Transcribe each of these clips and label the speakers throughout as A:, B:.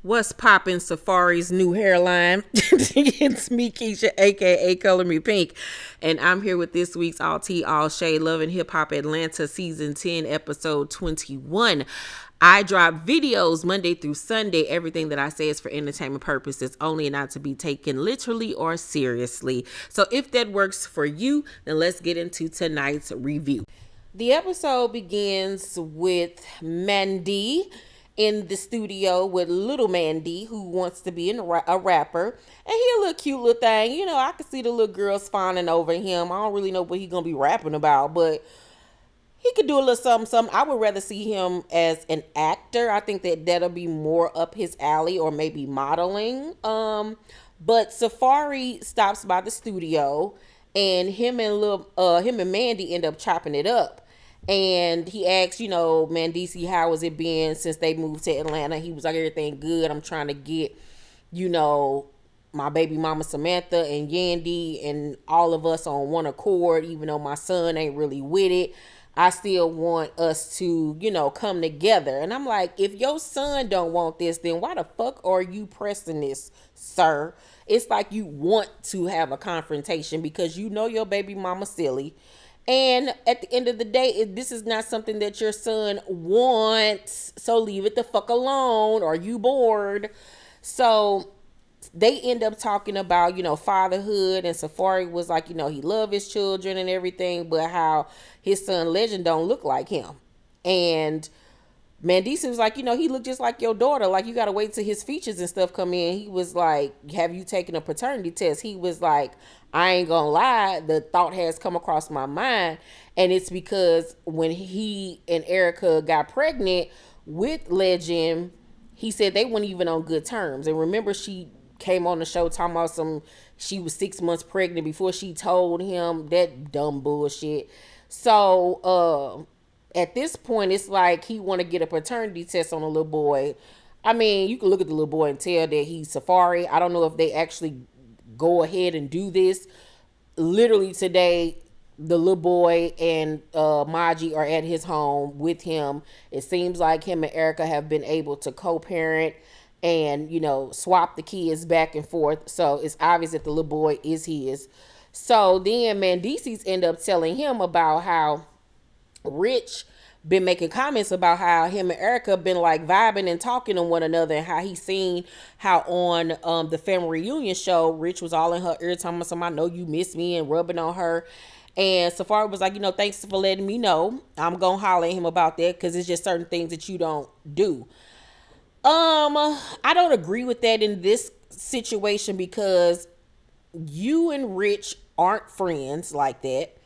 A: What's poppin', Safaree's new hairline? It's me, Keisha, aka Color Me Pynk, and I'm here with this week's All Tea, All Shade, Love and Hip Hop Atlanta Season 10, Episode 21. I drop videos Monday through Sunday. Everything that I say is for entertainment purposes only and not to be taken literally or seriously. So if that works for you, then let's get into tonight's review. The episode begins with Mandy in the studio with little Mandy, who wants to be a rapper, and he a little cute little thing. You know, I can see the little girls fawning over him. I don't really know what he gonna be rapping about, but he could do a little something. I would rather see him as an actor. I think that'll be more up his alley, or maybe modeling. But Safaree stops by the studio, and him and Mandy end up chopping it up. And he asks, Mandisi, how has it been since they moved to Atlanta? He was like, everything good. I'm trying to get, my baby mama Samantha and Yandy and all of us on one accord, even though my son ain't really with it. I still want us to, come together. And I'm like, if your son don't want this, then why the fuck are you pressing this, sir? It's like you want to have a confrontation because your baby mama silly. And at the end of the day, this is not something that your son wants, so leave it the fuck alone. Are you bored? So they end up talking about, fatherhood, and Safaree was like, he love his children and everything, but how his son Legend don't look like him. And Mandisa was like, he looked just like your daughter. Like, you got to wait till his features and stuff come in. He was like, have you taken a paternity test? He was like, I ain't gonna lie, the thought has come across my mind. And it's because when he and Erica got pregnant with Legend, he said they weren't even on good terms. And remember, she came on the show talking about she was 6 months pregnant before she told him that dumb bullshit. So, at this point, it's like he want to get a paternity test on a little boy. I mean, you can look at the little boy and tell that he's Safaree. I don't know if they actually go ahead and do this. Literally today, the little boy and Maji are at his home with him. It seems like him and Erica have been able to co-parent and, swap the kids back and forth. So it's obvious that the little boy is his. So then Mandisi's end up telling him about how Rich been making comments about how him and Erica been like vibing and talking to one another, and how he seen how on the family reunion show, Rich was all in her ear talking about, I know you miss me, and rubbing on her. And Safaree was like, thanks for letting me know. I'm gonna holler at him about that, because it's just certain things that you don't do. I don't agree with that in this situation, because you and Rich aren't friends like that.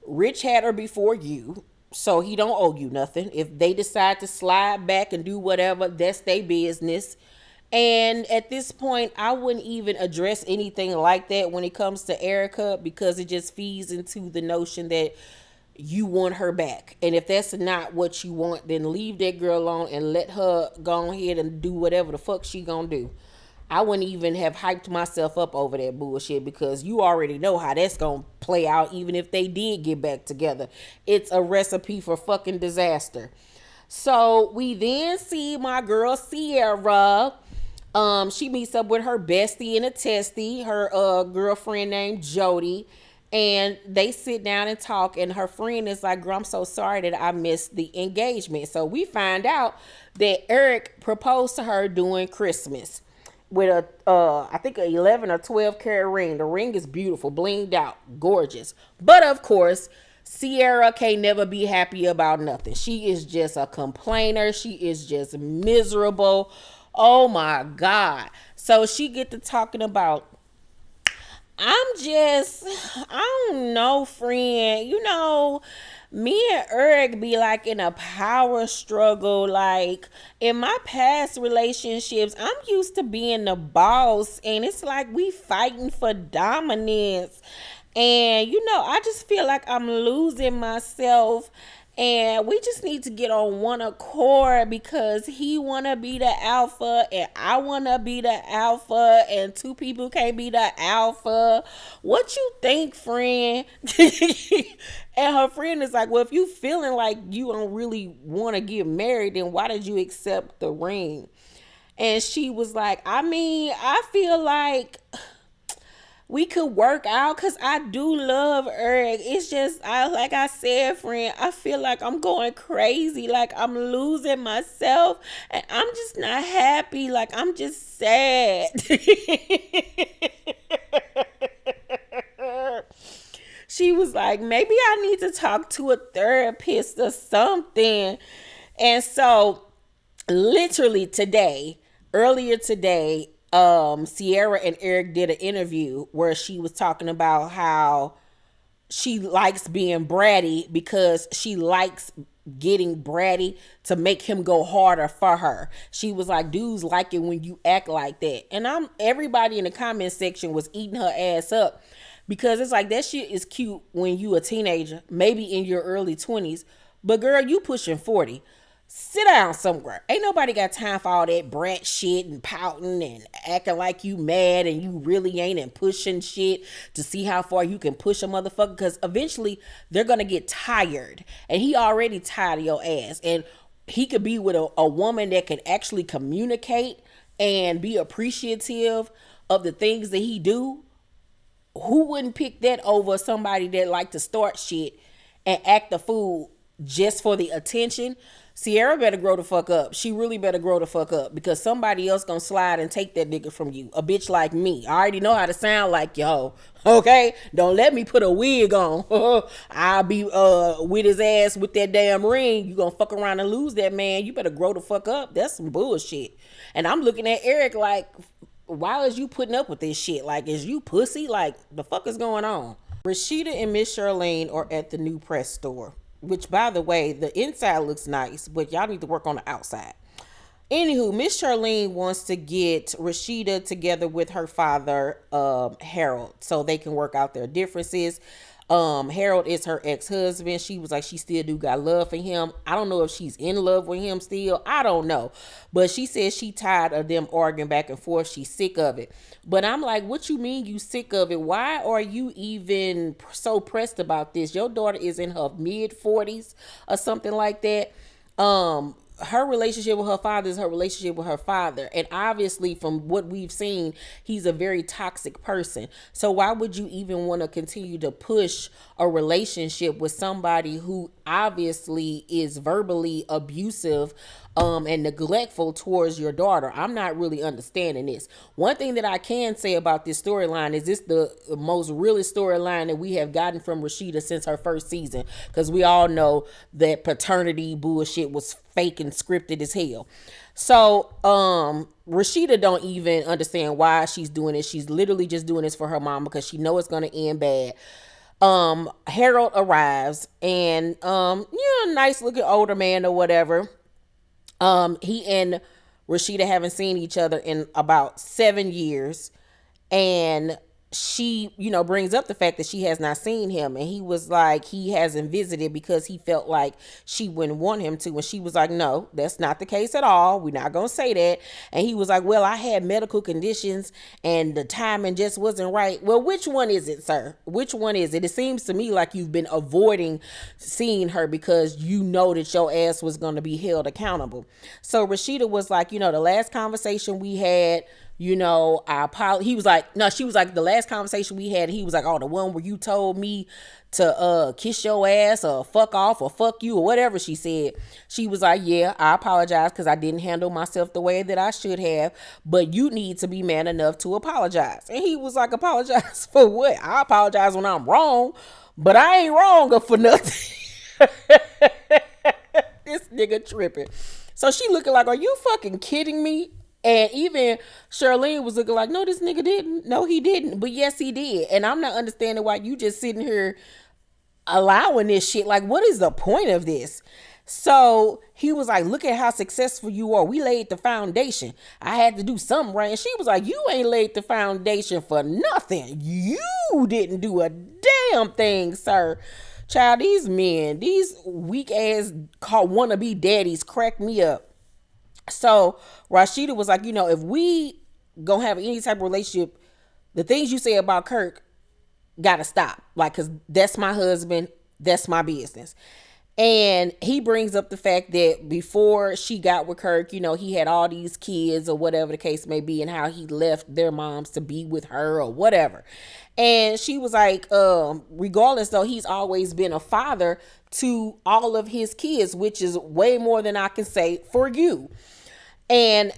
A: Rich had her before you, so he don't owe you nothing. If they decide to slide back and do whatever, that's their business. And at this point, I wouldn't even address anything like that when it comes to Erica, because it just feeds into the notion that you want her back. And if that's not what you want, then leave that girl alone and let her go ahead and do whatever the fuck she gonna do. I wouldn't even have hyped myself up over that bullshit, because you already know how that's going to play out. Even if they did get back together, it's a recipe for fucking disaster. So we then see my girl Sierra. She meets up with her bestie and a testy, her girlfriend named Jody. And they sit down and talk, and her friend is like, girl, I'm so sorry that I missed the engagement. So we find out that Eric proposed to her during Christmas with I think 11 or 12 karat ring. The ring is beautiful, blinged out, gorgeous. But of course, Sierra can't never be happy about nothing. She is just a complainer. She is just miserable. Oh my God. So she get to talking about, I don't know, friend. Me and Eric be like in a power struggle. Like in my past relationships, I'm used to being the boss, and it's like we fighting for dominance. And I just feel like I'm losing myself. And we just need to get on one accord, because he want to be the alpha and I want to be the alpha, and two people can't be the alpha. What you think, friend? And her friend is like, well, if you feeling like you don't really want to get married, then why did you accept the ring? And she was like, I mean, I feel like we could work out because I do love Eric. It's just, like I said, friend, I feel like I'm going crazy. Like I'm losing myself and I'm just not happy. Like I'm just sad. She was like, maybe I need to talk to a therapist or something. And so, literally today, earlier today, Sierra and Eric did an interview where she was talking about how she likes being bratty because she likes getting bratty to make him go harder for her. She was like, dudes like it when you act like that. And everybody in the comment section was eating her ass up because it's like that shit is cute when you a teenager, maybe in your early 20s, but girl, you pushing 40. Sit down somewhere. Ain't nobody got time for all that brat shit and pouting and acting like you mad and you really ain't, and pushing shit to see how far you can push a motherfucker, because eventually they're gonna get tired, and he already tired of your ass. And he could be with a woman that can actually communicate and be appreciative of the things that he do. Who wouldn't pick that over somebody that like to start shit and act the fool just for the attention? Sierra better grow the fuck up. She really better grow the fuck up, because somebody else gonna slide and take that nigga from you. A bitch like me. I already know how to sound like yo. Okay? Don't let me put a wig on. I'll be with his ass with that damn ring. You gonna fuck around and lose that man. You better grow the fuck up. That's some bullshit. And I'm looking at Eric like, why is you putting up with this shit? Like, is you pussy? Like, the fuck is going on? Rashida and Miss Charlene are at the new press store, which, by the way, the inside looks nice, but y'all need to work on the outside. Anywho, Miss Charlene wants to get Rashida together with her father, Harold, so they can work out their differences. Harold is her ex-husband. She was like, she still do got love for him. I don't know if she's in love with him still. I don't know. But she says she tired of them arguing back and forth. She's sick of it. But I'm like, what you mean you sick of it? Why are you even so pressed about this? Your daughter is in her mid-40s or something like that. Her relationship with her father is her relationship with her father. And obviously, from what we've seen, he's a very toxic person. So why would you even want to continue to push a relationship with somebody who obviously is verbally abusive and neglectful towards your daughter? I'm not really understanding this. One thing that I can say about this storyline is this the most realest storyline that we have gotten from Rashida since her first season, because we all know that paternity bullshit was fake and scripted as hell. So Rashida don't even understand why she's doing it. She's literally just doing this for her mom because she know it's gonna end bad. Harold arrives, and nice looking older man or whatever. He and Rashida haven't seen each other in about 7 years, and she, brings up the fact that she has not seen him, and he was like, he hasn't visited because he felt like she wouldn't want him to, and she was like, no, that's not the case at all. We're not gonna say that. And he was like, well, I had medical conditions and the timing just wasn't right. Well, which one is it, sir? Which one is it? It seems to me like you've been avoiding seeing her because you know that your ass was going to be held accountable. So Rashida was like, the last conversation we had, he was like, no, she was like, the last conversation we had, he was like, oh, the one where you told me to kiss your ass or fuck off or fuck you or whatever she said. She was like, yeah, I apologize because I didn't handle myself the way that I should have, but you need to be man enough to apologize. And he was like, apologize for what? I apologize when I'm wrong, but I ain't wrong for nothing. This nigga tripping. So she looking like, are you fucking kidding me? And even Charlene was looking like, no, this nigga didn't. No, he didn't. But yes, he did. And I'm not understanding why you just sitting here allowing this shit. Like, what is the point of this? So he was like, look at how successful you are. We laid the foundation. I had to do something right. And she was like, you ain't laid the foundation for nothing. You didn't do a damn thing, sir. Child, these men, these weak ass wannabe daddies crack me up. So Rashida was like, if we gonna have any type of relationship, the things you say about Kirk gotta stop. Like, cause that's my husband, that's my business. And he brings up the fact that before she got with Kirk, he had all these kids or whatever the case may be, and how he left their moms to be with her or whatever. And she was like, regardless though, he's always been a father to all of his kids, which is way more than I can say for you. And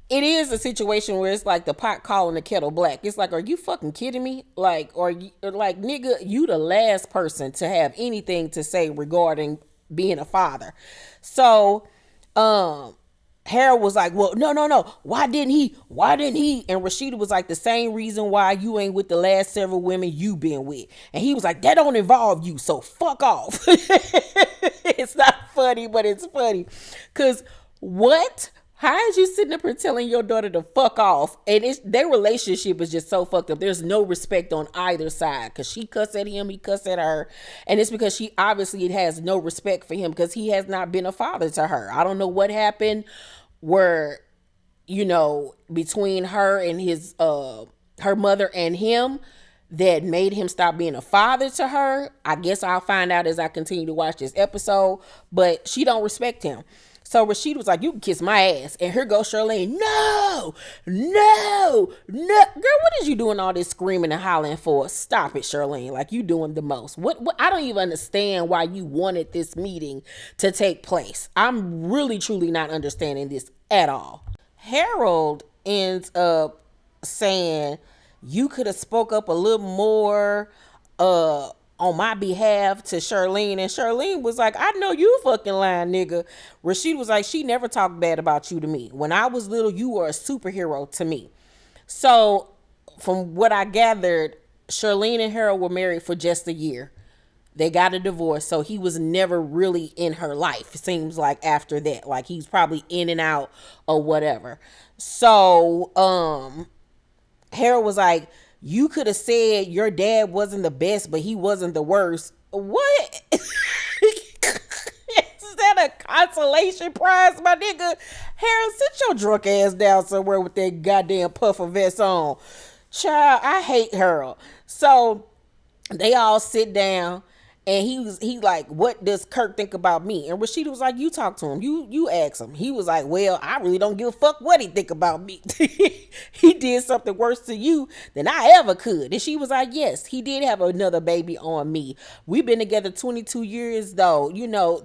A: it is a situation where it's like the pot calling the kettle black. It's like, are you fucking kidding me? Like, like, nigga, you the last person to have anything to say regarding being a father. So, Harold was like, well, no. Why didn't he? And Rashida was like, the same reason why you ain't with the last several women you been with. And he was like, that don't involve you, so fuck off. It's not funny, but it's funny. Cause what? How is you sitting up here telling your daughter to fuck off? And their relationship is just so fucked up. There's no respect on either side. Because she cussed at him, he cussed at her. And it's because she obviously has no respect for him because he has not been a father to her. I don't know what happened where, between her and her mother and him that made him stop being a father to her. I guess I'll find out as I continue to watch this episode. But she don't respect him. So Rasheeda was like, you can kiss my ass. And here goes Charlene. No. Girl, what is you doing all this screaming and hollering for? Stop it, Charlene. Like, you doing the most. What? I don't even understand why you wanted this meeting to take place. I'm really, truly not understanding this at all. Harold ends up saying, you could have spoke up a little more, on my behalf to Charlene. And Charlene was like, I know you fucking lying, nigga. Rasheeda was like, she never talked bad about you to me. When I was little, you were a superhero to me. So from what I gathered, Charlene and Harold were married for just a year. They got a divorce. So he was never really in her life. It seems like after that, like he's probably in and out or whatever. So, Harold was like, you could have said your dad wasn't the best, but he wasn't the worst. What? Is that a consolation prize, my nigga? Harold, sit your drunk ass down somewhere with that goddamn puffer vest on. Child, I hate Harold. So they all sit down. And he like, what does Kirk think about me? And Rashida was like, you talk to him. You ask him. He was like, well, I really don't give a fuck what he think about me. He did something worse to you than I ever could. And she was like, yes, he did have another baby on me. We've been together 22 years though.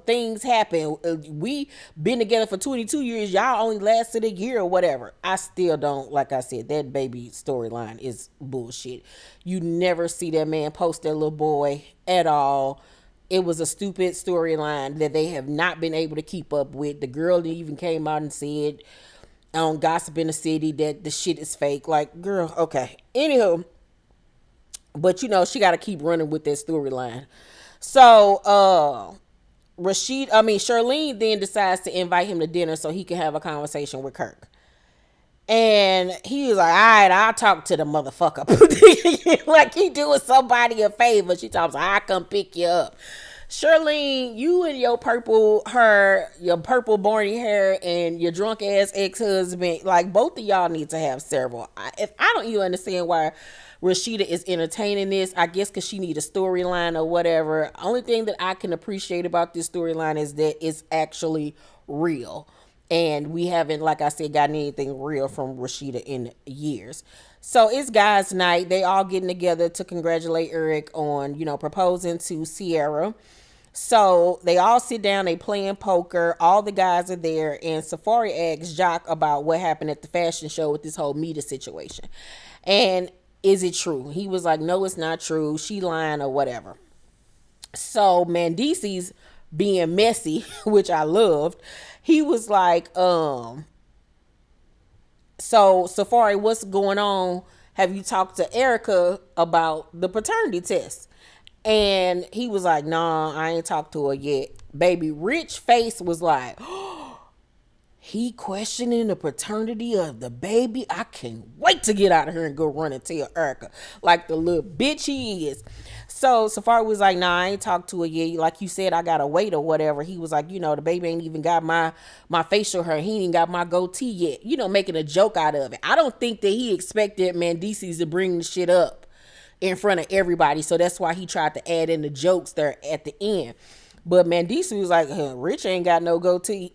A: Things happen. We been together for 22 years. Y'all only lasted a year or whatever. I still don't, like I said, that baby storyline is bullshit. You never see that man post that little boy at all. It was a stupid storyline that they have not been able to keep up with. The girl even came out and said on Gossip in the City that the shit is fake. Like, girl, okay. Anywho, but she got to keep running with that storyline. So, Charlene then decides to invite him to dinner so he can have a conversation with Kirk. And he was like, all right, I'll talk to the motherfucker. Like he doing somebody a favor. She talks, I come pick you up. Charlene, you and your purple Barney hair and your drunk ass ex-husband, like both of y'all need to have several. I don't even understand why Rashida is entertaining this. I guess because she need a storyline or whatever. Only thing that I can appreciate about this storyline is that it's actually real. And we haven't, like I said, gotten anything real from Rashida in years. So it's guys' night. They all getting together to congratulate Eric on, proposing to Sierra. So they all sit down, they playing poker. All the guys are there. And Safaree asks Jock about what happened at the fashion show with this whole Meda situation. And is it true? He was like, no, it's not true. She lying or whatever. So Mandisi's being messy, which I loved. He was like, so Safaree, what's going on? Have you talked to Erica about the paternity test? And he was like, nah, I ain't talked to her yet. Baby, Rich Face was like, oh, he questioning the paternity of the baby. I can't wait to get out of here and go run and tell Erica, like the little bitch he is. So Safaree was like, nah, I ain't talked to her yet. Like you said, I gotta wait or whatever. He was like, the baby ain't even got my facial hair. He ain't got my goatee yet. Making a joke out of it. I don't think that he expected Mandisi's to bring the shit up in front of everybody. So that's why he tried to add in the jokes there at the end. But Mandisi was like, Rich ain't got no goatee.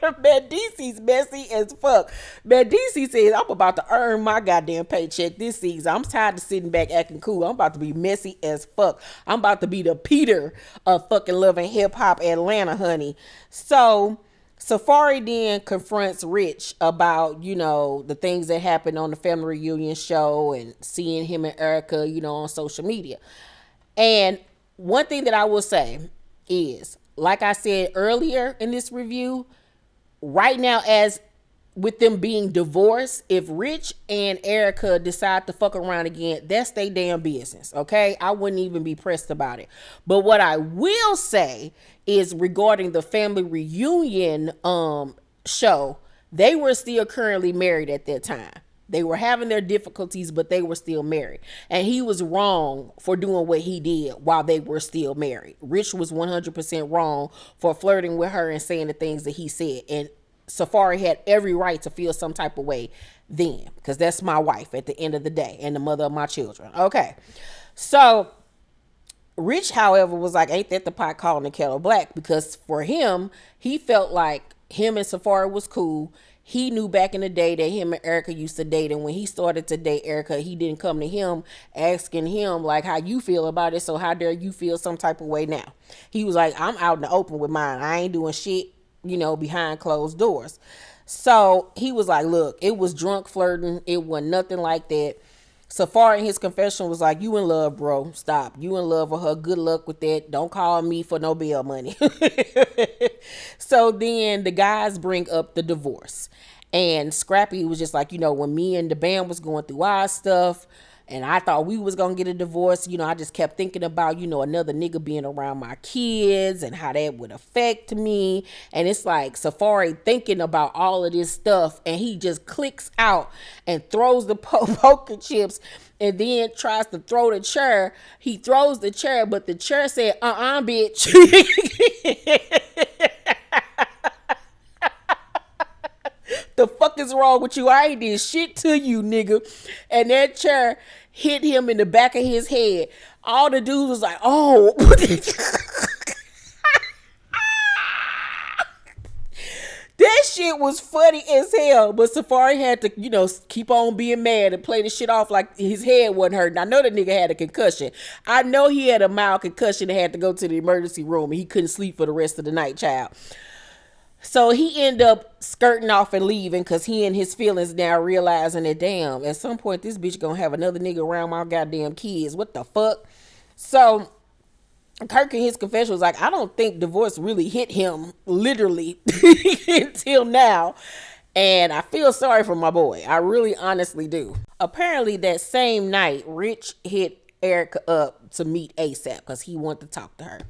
A: Mandisi's messy as fuck. Mandisi says, I'm about to earn my goddamn paycheck this season. I'm tired of sitting back acting cool. I'm about to be messy as fuck. I'm about to be the Peter of fucking loving hip hop Atlanta, honey. So Safaree then confronts Rich about, the things that happened on the family reunion show and seeing him and Erica, on social media. And one thing that I will say is, like I said earlier in this review, right now, as with them being divorced, if Rich and Erica decide to fuck around again, that's their damn business, okay? I wouldn't even be pressed about it. But what I will say is, regarding the family reunion show, they were still currently married at that time. They were having their difficulties, but they were still married. And he was wrong for doing what he did while they were still married. Rich was 100% wrong for flirting with her and saying the things that he said. And Safaree had every right to feel some type of way then, because that's my wife at the end of the day and the mother of my children. Okay. So Rich, however, was like, ain't that the pot calling the kettle black? Because for him, he felt like him and Safaree was cool. He knew back in the day that him and Erica used to date, and when he started to date Erica, he didn't come to him asking him like how you feel about it, so how dare you feel some type of way now. He was like, I'm out in the open with mine. I ain't doing shit, behind closed doors. So he was like, look, it was drunk flirting. It wasn't nothing like that. Safaree in his confession was like, you in love, bro. Stop. You in love with her. Good luck with that. Don't call me for no bail money. So then the guys bring up the divorce. And Scrappy was just like, when me and the band was going through our stuff, and I thought we was going to get a divorce, I just kept thinking about, another nigga being around my kids and how that would affect me. And it's like Safaree thinking about all of this stuff, and he just clicks out and throws the poker chips and then tries to throw the chair. He throws the chair, but the chair said, bitch. The fuck is wrong with you? I ain't did shit to you, nigga. And that chair hit him in the back of his head. All the dudes was like, oh. That shit was funny as hell. But Safaree had to, keep on being mad and play the shit off like his head wasn't hurting. I know the nigga had a concussion. I know he had a mild concussion and had to go to the emergency room, and he couldn't sleep for the rest of the night, child. So he ended up skirting off and leaving because he and his feelings now realizing that, damn, at some point this bitch gonna have another nigga around my goddamn kids. What the fuck? So Kirk in his confession was like, I don't think divorce really hit him literally until now. And I feel sorry for my boy. I really honestly do. Apparently that same night, Rich hit Erica up to meet ASAP because he wanted to talk to her.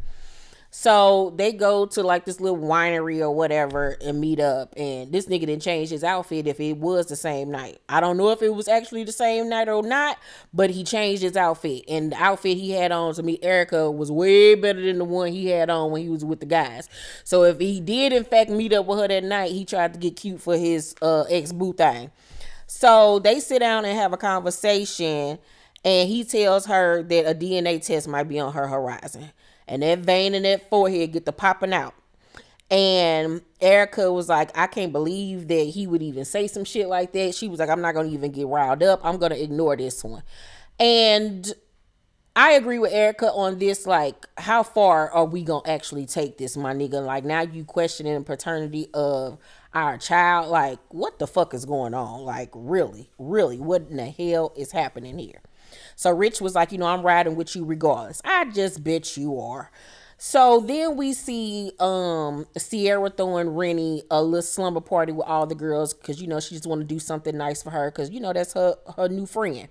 A: So they go to like this little winery or whatever and meet up, and this nigga didn't change his outfit if it was the same night. I don't know if it was actually the same night or not, but he changed his outfit, and the outfit he had on to meet Erica was way better than the one he had on when he was with the guys. So if he did in fact meet up with her that night, he tried to get cute for his ex-boo thing. So they sit down and have a conversation, and he tells her that a DNA test might be on her horizon. And that vein in that forehead get to popping out. And Erica was like, I can't believe that he would even say some shit like that. She was like, I'm not going to even get riled up. I'm going to ignore this one. And I agree with Erica on this. Like, how far are we going to actually take this, my nigga? Like, now you questioning the paternity of our child. Like, what the fuck is going on? Like, really, what in the hell is happening here? So Rich was like, I'm riding with you regardless. I just bet you are. So then we see Sierra throwing Renni a little slumber party with all the girls because, she just want to do something nice for her because, that's her new friend.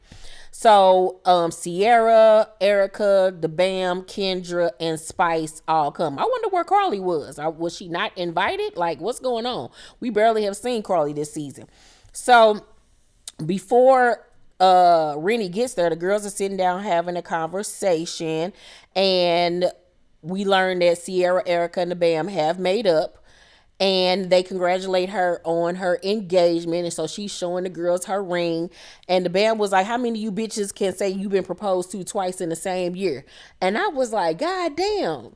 A: So Sierra, Erica, the Bam, Kendra, and Spice all come. I wonder where Carly was. Was she not invited? Like, what's going on? We barely have seen Carly this season. So before Renni gets there, the girls are sitting down having a conversation, and we learn that Sierra, Erica, and the Bam have made up, and they congratulate her on her engagement. And so she's showing the girls her ring. And the band was like, how many of you bitches can say you've been proposed to twice in the same year? And I was like, God damn.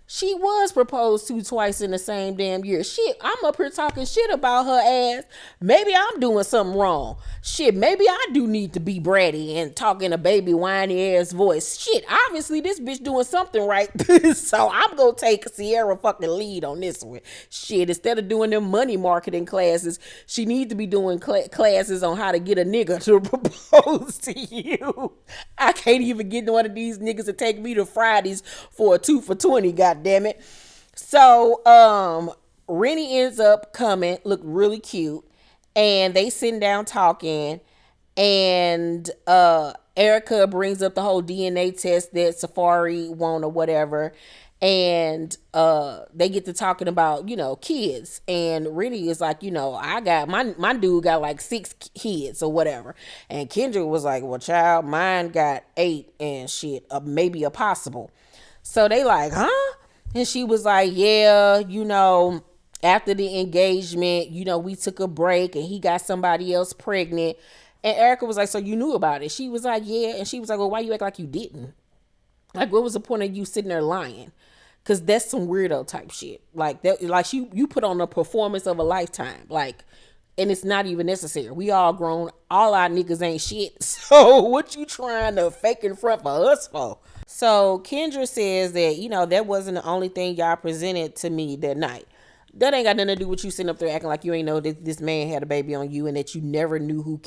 A: She was proposed to twice in the same damn year. Shit, I'm up here talking shit about her ass. Maybe I'm doing something wrong. Shit, maybe I do need to be bratty and talk in a baby whiny ass voice. Shit, obviously this bitch doing something right. So I'm gonna take Sierra fucking lead on this one. Shit, instead of doing them money marketing classes, she needs to be doing classes on how to get a nigga to propose to you. I can't even get one of these niggas to take me to Fridays for a 2 for 20, god damn it. So Renni ends up coming, look really cute, and they sitting down talking, and Erica brings up the whole DNA test that Safaree won or whatever, and they get to talking about, you know, kids, and Renni is like, you know, I got my dude got like 6 kids or whatever, and Kendra was like, well child, mine got 8 and shit, maybe a possible. So they like, huh? And she was like, yeah, you know, after the engagement, you know, we took a break and he got somebody else pregnant. And Erica was like, so you knew about it? She was like, yeah. And she was like, well, why you act like you didn't? Like, what was the point of you sitting there lying? Because that's some weirdo type shit. Like, that, like you put on a performance of a lifetime. Like, and it's not even necessary. We all grown. All our niggas ain't shit. So what you trying to fake in front for us for? So Kendra says that, you know, that wasn't the only thing y'all presented to me that night. That ain't got nothing to do with you sitting up there acting like you ain't know that this man had a baby on you and that you never knew who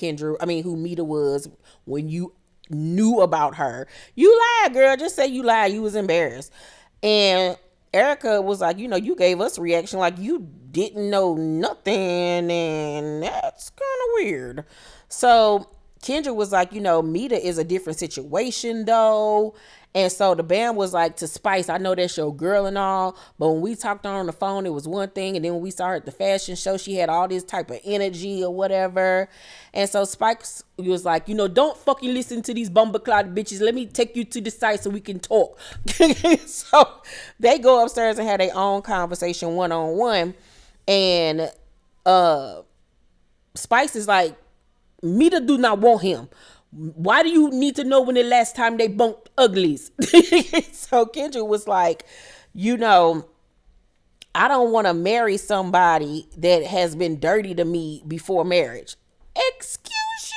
A: Meda was when you knew about her. You lied, girl. Just say you lied. You was embarrassed. And Erica was like, you know, you gave us a reaction like you didn't know nothing, and that's kind of weird. So Kendra was like, you know, Meda is a different situation though. And so the band was like to Spice, I know that's your girl and all, but when we talked on the phone, it was one thing. And then when we saw her at the fashion show, she had all this type of energy or whatever. And so Spice was like, you know, don't fucking listen to these bumbleclad bitches. Let me take you to the site so we can talk. So they go upstairs and have their own conversation one-on-one. And Spice is like, Meda do not want him. Why do you need to know when the last time they bumped uglies? So Kendra was like, you know, I don't want to marry somebody that has been dirty to me before marriage. Excuse you?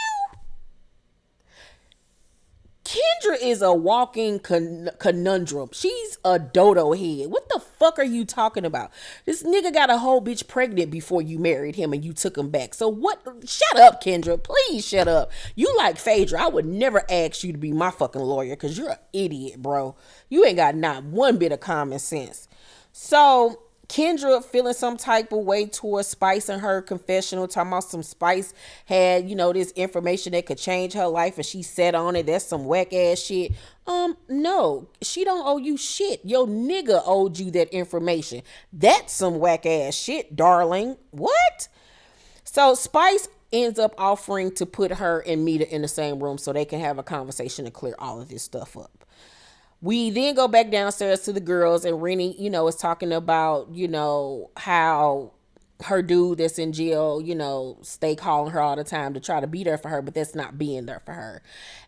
A: Kendra is a walking conundrum. She's a dodo head. What the fuck are you talking about? This nigga got a whole bitch pregnant before you married him and you took him back. So what? Shut up, Kendra. Please shut up. You like Phaedra. I would never ask you to be my fucking lawyer because you're an idiot, bro. You ain't got not one bit of common sense. So Kendra feeling some type of way towards Spice and her confessional, talking about some Spice had, you know, this information that could change her life and she sat on it. That's some whack ass shit. No, she don't owe you shit. Your nigga owed you that information. That's some whack ass shit, darling. What? So Spice ends up offering to put her and Meda in the same room so they can have a conversation to clear all of this stuff up. We then go back downstairs to the girls, and Renni, you know, is talking about, you know, how her dude that's in jail, you know, stay calling her all the time to try to be there for her, but that's not being there for her.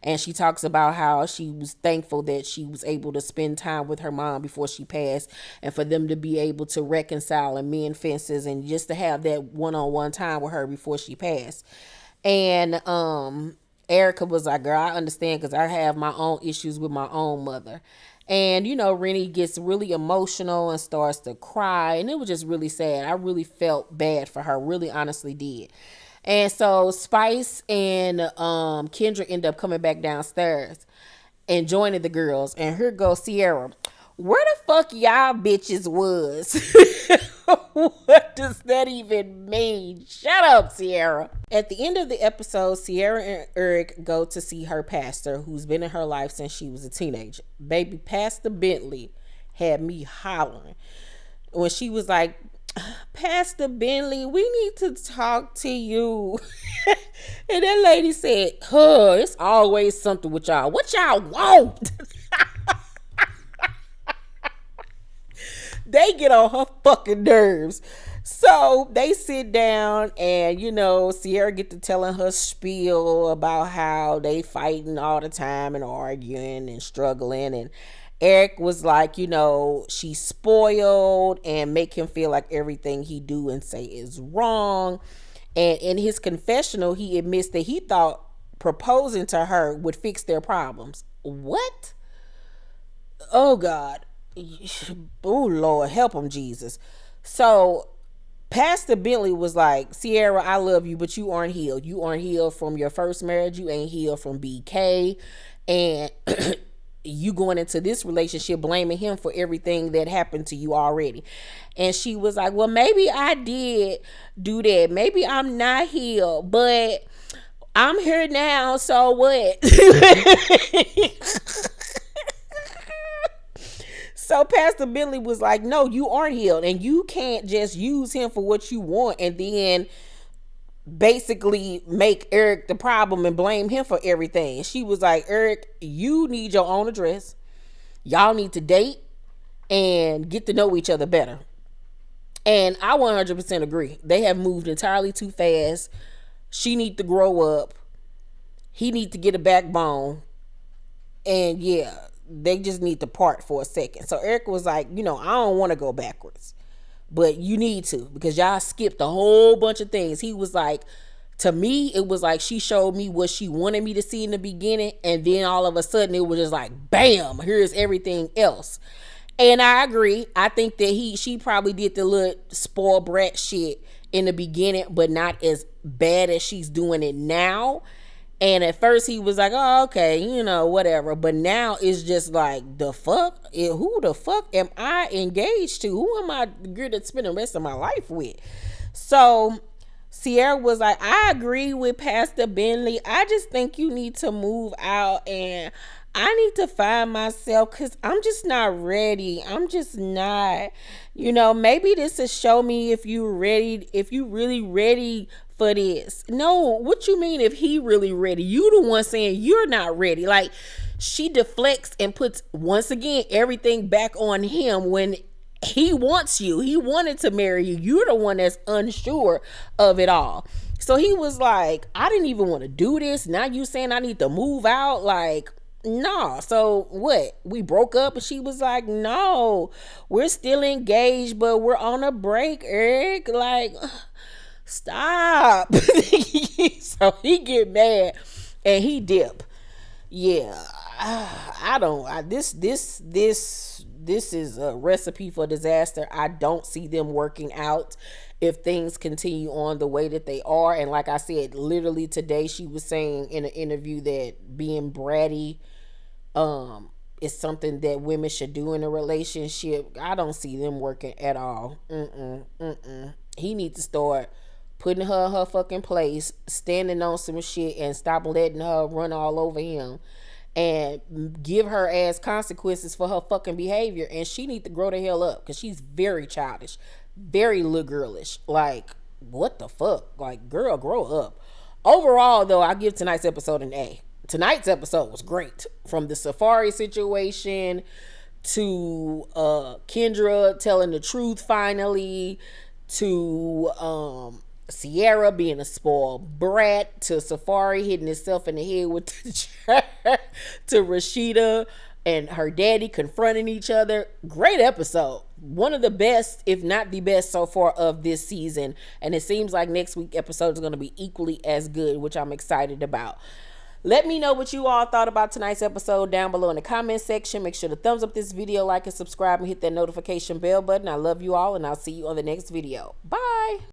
A: And she talks about how she was thankful that she was able to spend time with her mom before she passed, and for them to be able to reconcile and mend fences and just to have that one-on-one time with her before she passed. And Erica was like, girl, I understand because I have my own issues with my own mother. And, you know, Renni gets really emotional and starts to cry. And it was just really sad. I really felt bad for her. Really honestly did. And so Spice and Kendra end up coming back downstairs and joining the girls. And here goes Sierra. Where the fuck y'all bitches was? What does that even mean? Shut up, Sierra. At the end of the episode, Sierra and Eric go to see her pastor, who's been in her life since she was a teenager. Baby, Pastor Bentley had me hollering when she was like, Pastor Bentley, we need to talk to you. And that lady said, it's always something with y'all. What y'all want? They get on her fucking nerves. So they sit down and, Sierra get to telling her spiel about how they fighting all the time and arguing and struggling. And Eric was like, she's spoiled and make him feel like everything he do and say is wrong. And in his confessional, he admits that he thought proposing to her would fix their problems. What? Oh God. Oh Lord, help him, Jesus. So Pastor Bentley was like, Sierra, I love you, but you aren't healed. You aren't healed from your first marriage. You ain't healed from BK. And you going into this relationship blaming him for everything that happened to you already. And she was like, well, maybe I did do that. Maybe I'm not healed, but I'm here now. So what? So Pastor Bentley was like, no, you aren't healed, and you can't just use him for what you want and then basically make Eric the problem and blame him for everything. She was like, Eric, you need your own address. Y'all need to date and get to know each other better. And I 100% agree. They have moved entirely too fast. She need to grow up. He need to get a backbone. And yeah, they just need to part for a second. So Eric was like, I don't want to go backwards, but you need to, because y'all skipped a whole bunch of things. He was like, to me, it was like she showed me what she wanted me to see in the beginning, and then all of a sudden it was just like, bam, here's everything else. And I agree. I think that she probably did the little spoiled brat shit in the beginning, but not as bad as she's doing it now. And at first he was like, oh, okay, whatever. But now it's just like, the fuck? Who the fuck am I engaged to? Who am I good to spend the rest of my life with? So Sierra was like, I agree with Pastor Bentley. I just think you need to move out, and I need to find myself, because I'm just not ready. I'm just not, maybe this is show me if you really ready for this. No, what you mean if he really ready? You the one saying you're not ready. Like, she deflects and puts, once again, everything back on him when he wants you. He wanted to marry you. You're the one that's unsure of it all. So he was like, I didn't even want to do this. Now you saying I need to move out? Like, no. So what? We broke up? And she was like, no, we're still engaged, but we're on a break, Eric. Like, stop. So he get mad and he dip. Yeah, this is a recipe for disaster. I don't see them working out if things continue on the way that they are. And like I said, literally today she was saying in an interview that being bratty is something that women should do in a relationship. I don't see them working at all. He needs to start putting her in her fucking place, standing on some shit, and stop letting her run all over him, and give her ass consequences for her fucking behavior. And she need to grow the hell up, because she's very childish, very little girlish. Like, what the fuck? Like, girl, grow up. Overall, though, I give tonight's episode an A. Tonight's episode was great. From the Safaree situation to Kendra telling the truth finally, to Sierra being a spoiled brat, to Safaree hitting himself in the head with the chair, to Rashida and her daddy confronting each other. Great episode. One of the best, if not the best so far of this season. And it seems like next week's episode is going to be equally as good, which I'm excited about. Let me know what you all thought about tonight's episode down below in the comment section. Make sure to thumbs up this video, like and subscribe, and hit that notification bell button. I love you all, and I'll see you on the next video. Bye.